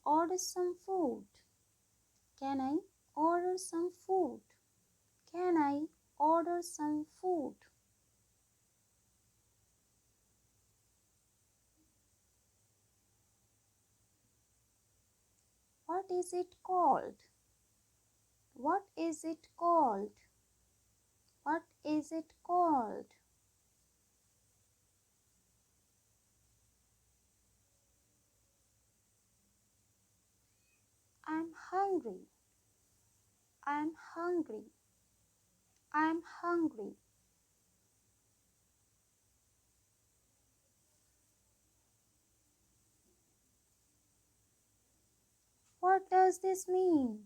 order some food? Can I order some food? Can I order some food? What is it called? What is it called? What is it called? I'm hungry. I'm hungry. I'm hungry. What does this mean?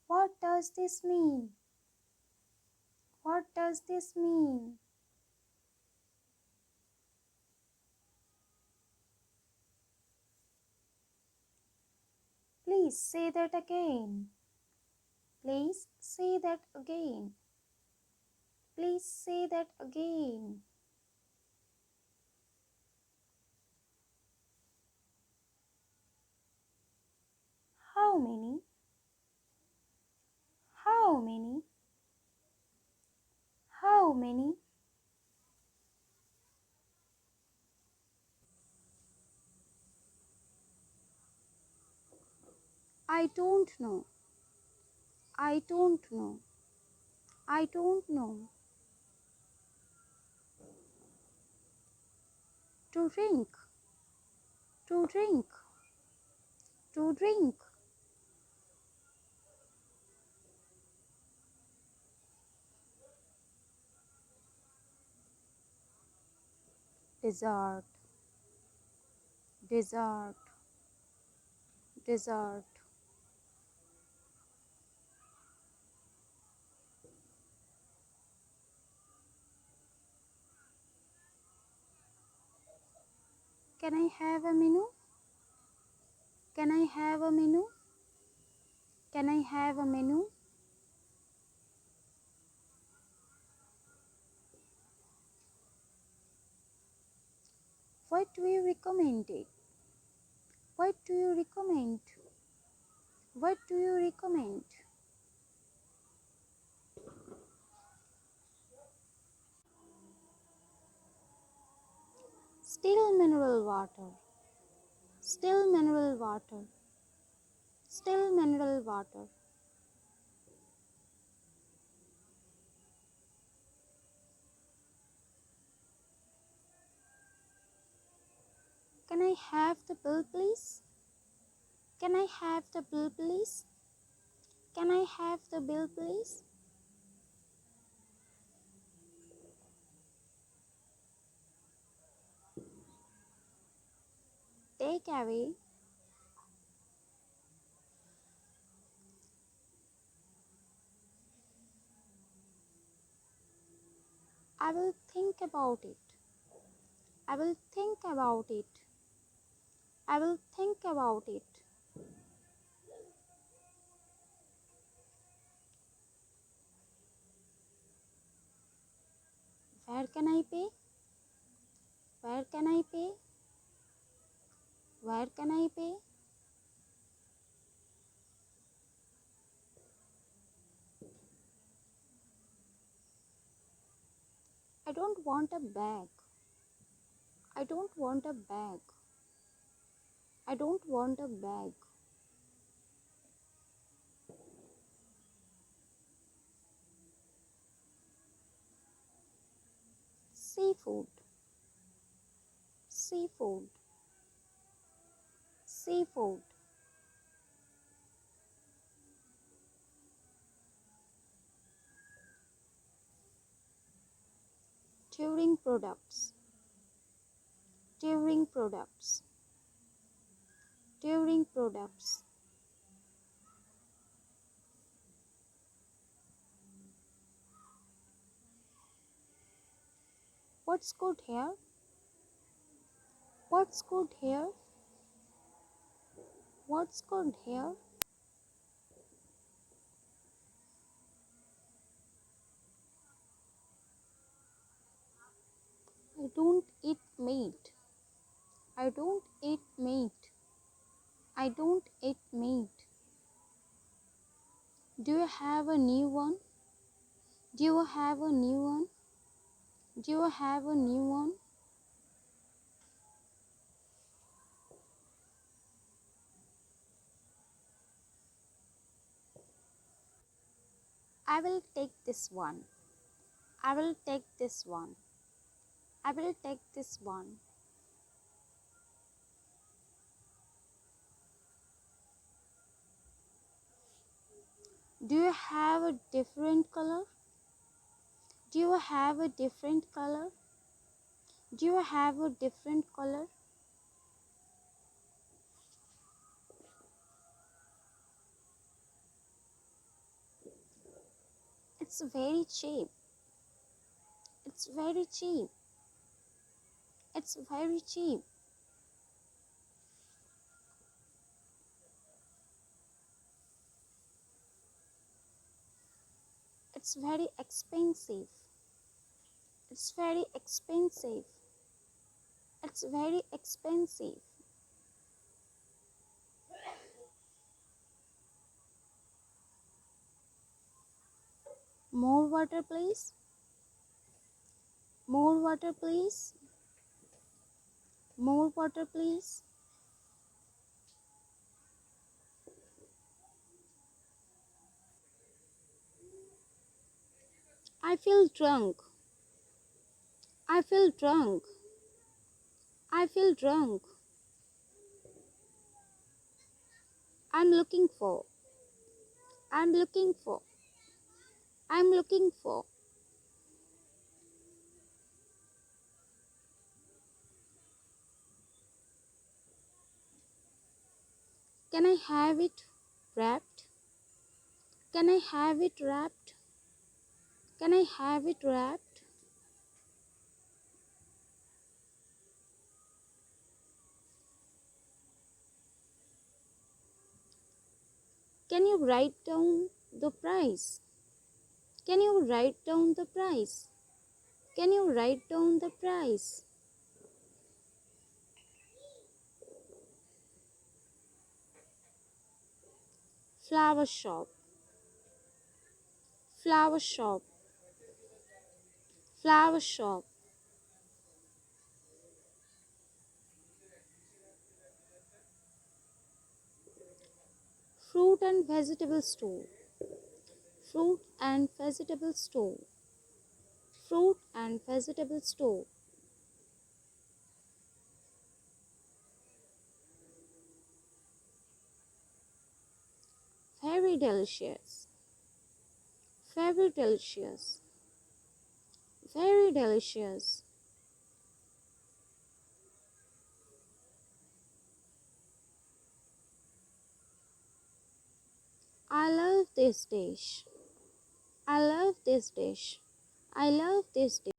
What does this mean? What does this mean? Please say that again. Please say that again. Please say that again. How many? How many? How many? I don't know. I don't know. I don't know. To drink. To drink. To drink. Dessert. Dessert. Dessert. Can I have a menu? Can I have a menu? Can I have a menu? What do you recommend it? What do you recommend? What do you recommend? Still mineral water. Still mineral water. Still mineral water. Can I have the bill, please? Can I have the bill, please? Can I have the bill, please? Take away. I will think about it. I will think about it. I will think about it. Where can I pay? Where can I pay? Where can I pay? I don't want a bag. I don't want a bag. I don't want a bag. Seafood. Seafood. Seafood. Touring products. Touring products. Touring products. What's good here? What's good here? What's good here? I don't eat meat. I don't eat meat. I don't eat meat. Do you have a new one? Do you have a new one? Do you have a new one? I will take this one. I will take this one. I will take this one. Do you have a different color? Do you have a different color? Do you have a different color? It's very cheap. It's very cheap. It's very cheap. It's very expensive. It's very expensive. It's very expensive. More water, please. More water, please. More water, please. I feel drunk. I feel drunk. I feel drunk. I'm looking for. I'm looking for. I'm looking for. Can I have it wrapped? Can I have it wrapped? Can I have it wrapped? Can you write down the price? Can you write down the price? Can you write down the price? Flower shop. Flower shop. Flower shop. Fruit and vegetable store. Fruit and vegetable store. Fruit and vegetable store. Very delicious. Very delicious. Very delicious. I love this dish. I love this dish. I love this dish.